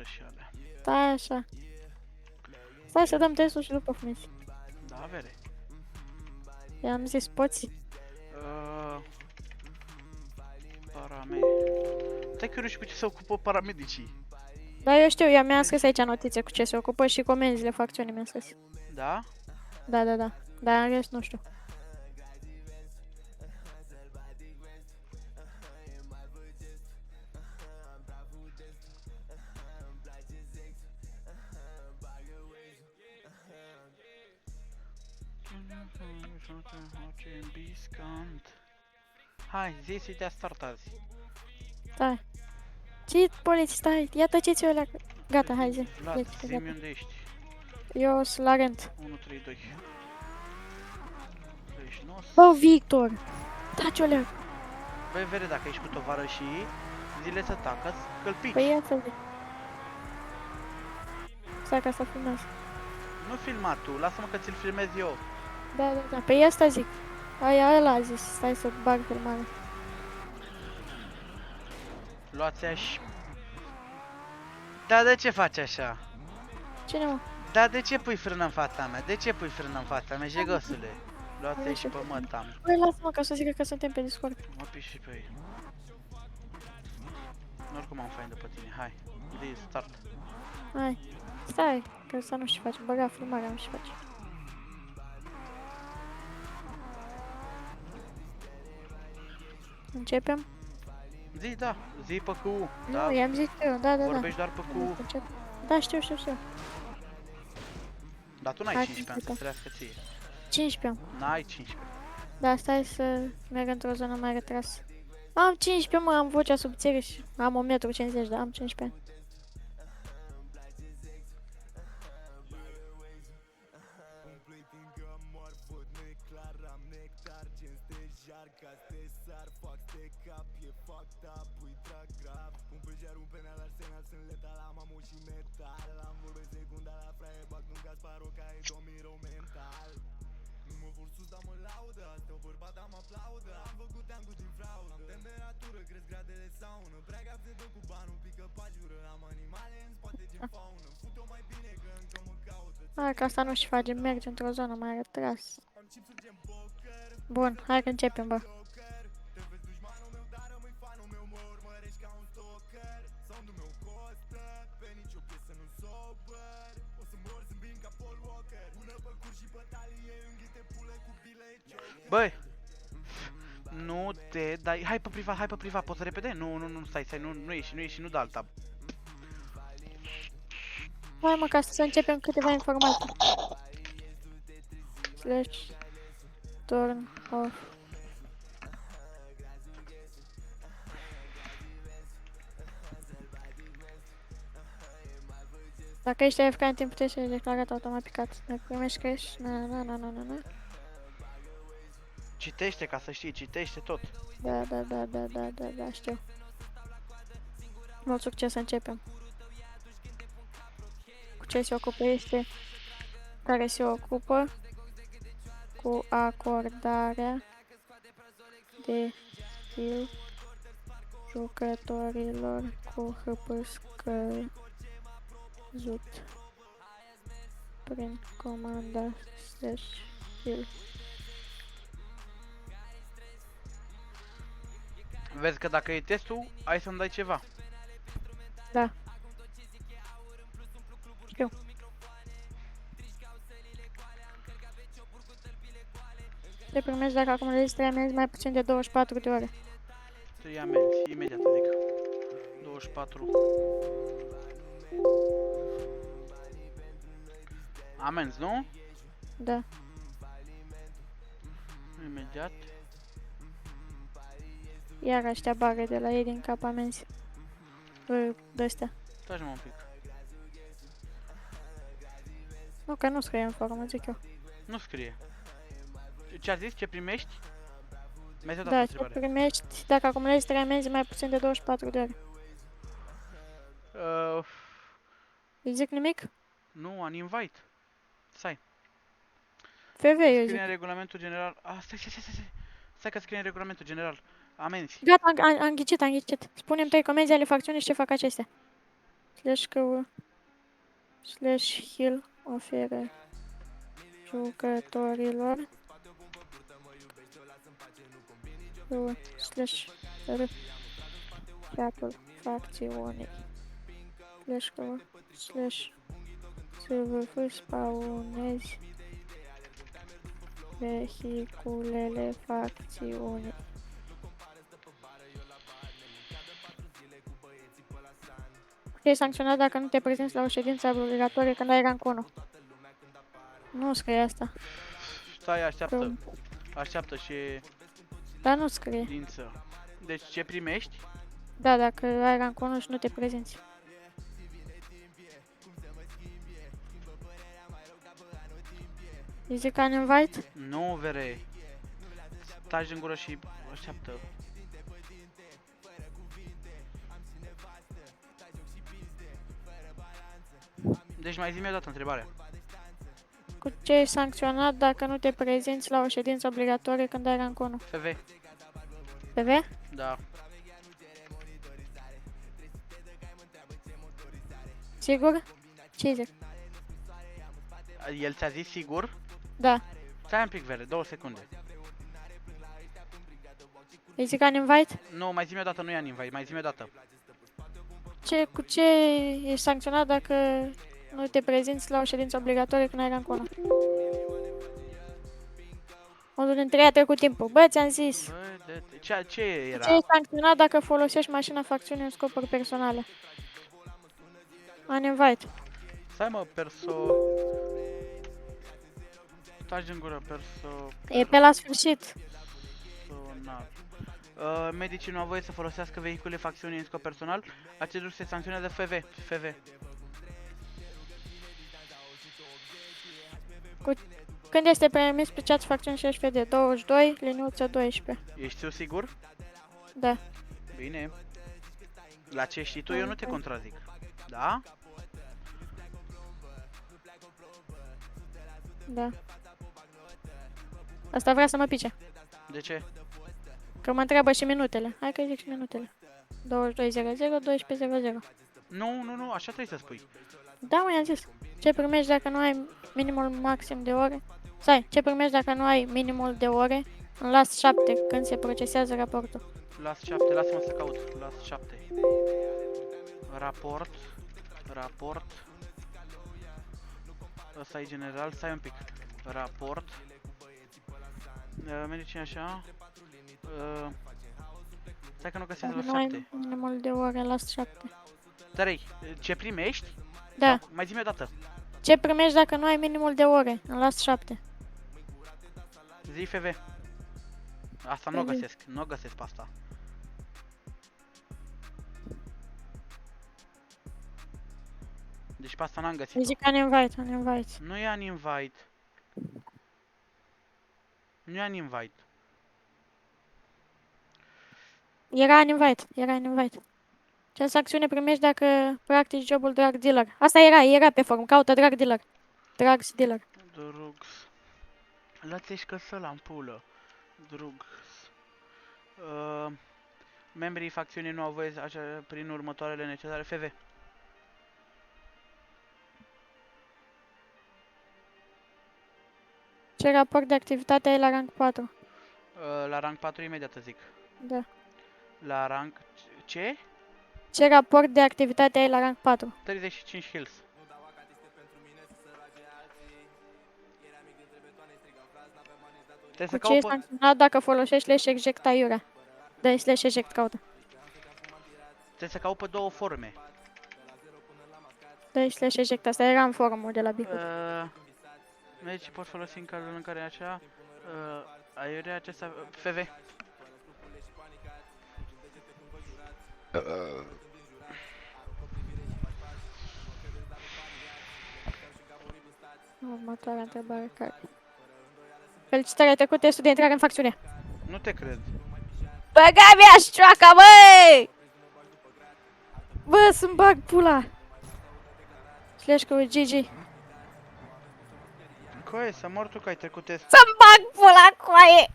și alea. Stai așa. Stai să dăm testul și după fumezi. Da, avere. I-am zis, poți? Parame. Stai că eu nu știu cu ce se ocupă paramedicii. Da, eu știu, mi-a scris aici notițe cu ce se ocupă și comenzile facțiunii mi-a scris. Da? Da, da, da. Dar în rest nu știu. Hai, zi să-i dea start azi. Stai. Ce poliți, stai, ia tăceți eu alea. Gata, hai zi. Vlad, Deci, zi-mi gata. unde ești. Eu sunt la rent. 1, 3, 2. Ești nos. Bă, Victor! Taci, olea! Băi, vede dacă ești cu tovarășii, zile să tacă, că-l pici. Păi ia să-l Stai ca să filmez. Nu filma tu, lasă-mă că ți-l filmez eu. Da, da, da. Păi asta zic. Aia ăla a zis. Stai să bag filmarea. Luați-a și... Da, de ce faci așa? Cine, mă? Da, de ce pui frână în fața mea? De ce pui frână în fața mea, jegosule? Luați-a și pe măta mea. Păi lasă-mă ca să zică că suntem pe Discord. Mă piși și pe ei. Oricum am fain după tine, hai. Zi, start. Hai. Stai, că să nu și faci. Băga filmarea, nu și faci. Începem? Zi, da, zi pe cu. Da, Nu, i-am zis eu. Da, da, da. vorbești doar pe cu. Încep. Da, știu, știu, știu. Dar tu n-ai Hai, 15 ani să trăiască ție. 15. N-ai 15. Da, stai să merg într-o zonă mai retrasă. Am 15, mă, am vocea subțire și am 1,50 m, dar am 15 ani. Hai că asta nu și face, merge într-o zonă mai retrasă. Bun, hai că începem, bă. Băi! Nu te dai... Hai pe privat, poți repede? Nu, stai, nu ieși, nu da alta. Hai mă, ca să începem câteva informații. Slash turn off. Dacă ești AFK în timp puteți să declarat automat picat. Dacă primești cash, na. Citește ca să știi, citește tot. Da, știu. Mult succes, să începem. Cu ce se ocupă este care se ocupă cu acordarea de skill jucătorilor cu HP scăzut prin comanda /skill. Vezi că dacă e testul, ai să-mi dai ceva. Da. Știu. Te primești dacă acumulezi 3 amenzi mai puțin de 24 de ore. 3 amenzi, imediat adic. 24. Amenzi, nu? Da. Imediat. Iar ăștia bagă de la ei din cap amenzi. De-astea. Taci mă un pic. Nu, că nu scrie în formă, zic eu. Nu scrie. Ce a zis? Ce primești? Mi-ai dat Da, ce întrebare. primești dacă acumulezi 3 amenzi mai puțin de 24 de ore. Îi zic nimic? Nu, an invite. Stai. FV, eu Scrie zic. în regulamentul general. Stai. Stai că scrie în regulamentul general. Amenzi. Gata, am ghicit. Spune-mi 3 comenzi ale facțiunii și ce fac acestea. slash cău slash heal oferă jucătorilor slash r chatul facțiunii slash cău slash svf spawnezi vehiculele facțiunii. Ești sancționat dacă nu te prezinți la o ședință obligatorie când ai rank 1. Nu scrie asta. Stai, așteaptă și Dar nu scrie. ședință. Deci ce primești? Da, dacă ai rank 1 și nu te prezinți. Îi zic an invite? Nu, vere. Taci din gură și așteaptă. Deci mai zi-mi o dată întrebarea. Cu ce ești sancționat dacă nu te prezinți la o ședință obligatorie când ai rank 1? FV. PV? Da. Sigur? Ce zic? El ți-a zis sigur? Da. Stai un pic, vere, 2 secunde. Îi zic an invite? Nu, mai zi-mi o dată, nu i-am invite, mai zi-mi o dată. Cu ce ești sancționat dacă nu te prezinți la o ședință obligatorie când ai rank 1? Unul dintre ei a trecut timpul. Bă, ți-am zis. Bă, ce era? Ce ești sancționat dacă folosești mașina facțiunii în scopuri personale? An invite. Stai mă, Taci din gură, E pe la sfârșit. personal. Medicii nu au voie să folosească vehicule facțiunii în scop personal. Acest lucru se sancționează FV. Când este permis pe chat facțiuni 16 de 22, liniuță 12. Ești tu sigur? Da. Bine. La ce știi tu, eu nu te contrazic. Da? Da. Asta vrea să mă pice. De ce? Că mă întreabă și minutele. Hai că zic și minutele. 22:00, 12:00. Nu, așa trebuie să spui. Da, mă, i-am zis. Ce primești dacă nu ai minimul maxim de ore? Stai, ce primești dacă nu ai minimul de ore în last 7 când se procesează raportul? Las 7, lasă-mă să caut. Las 7. Raport. Ăsta e general, stai un pic. Raport. Medicina așa. Stai că nu găsesc la Nu ai 7. minimul de ore în last 7. 3. Ce primești? Da. Mai zi-mi o dată. Ce primești dacă nu ai minimul de ore în last 7? Zi FV. Asta nu o găsesc. Nu o găsesc pe asta. Deci pe asta n-am Îi găsit. zic an invite. Nu e an invite. Nu e an invite. Era an invite. Ce sancțiune primești dacă practici jobul drug dealer? Asta era pe forum. Caută drug dealer. Drugs dealer. Drugs. Lățești căsăl în pulă. Drugs. Membrii facțiunii nu au voie așa prin următoarele necesare. FV. Ce raport de activitate ai la rank 4? La rank 4 imediat te zic. Da. La rank... Ce? Ce raport de activitate ai la rank 4? 35 heals. Trebuie să Cu ce ești caut sancționat dacă folosești slash eject aiurea? Dă-i slash eject, caută. Trebuie să caut pe două forme. Dă-i slash eject, asta era în forumul de la Bicut. Medicii pot folosi în cazul în care așa... aiurea acesta... FV. Următoarea întrebare care? Felicitări, ai trecut testul de intrare în facțiune. Nu te cred. Băga mea șcioaca, băi! Bă, să-mi bag pula! Slash cu GG. Coaie, să mor tu că ai trecut test. Să-mi bag pula, coaie!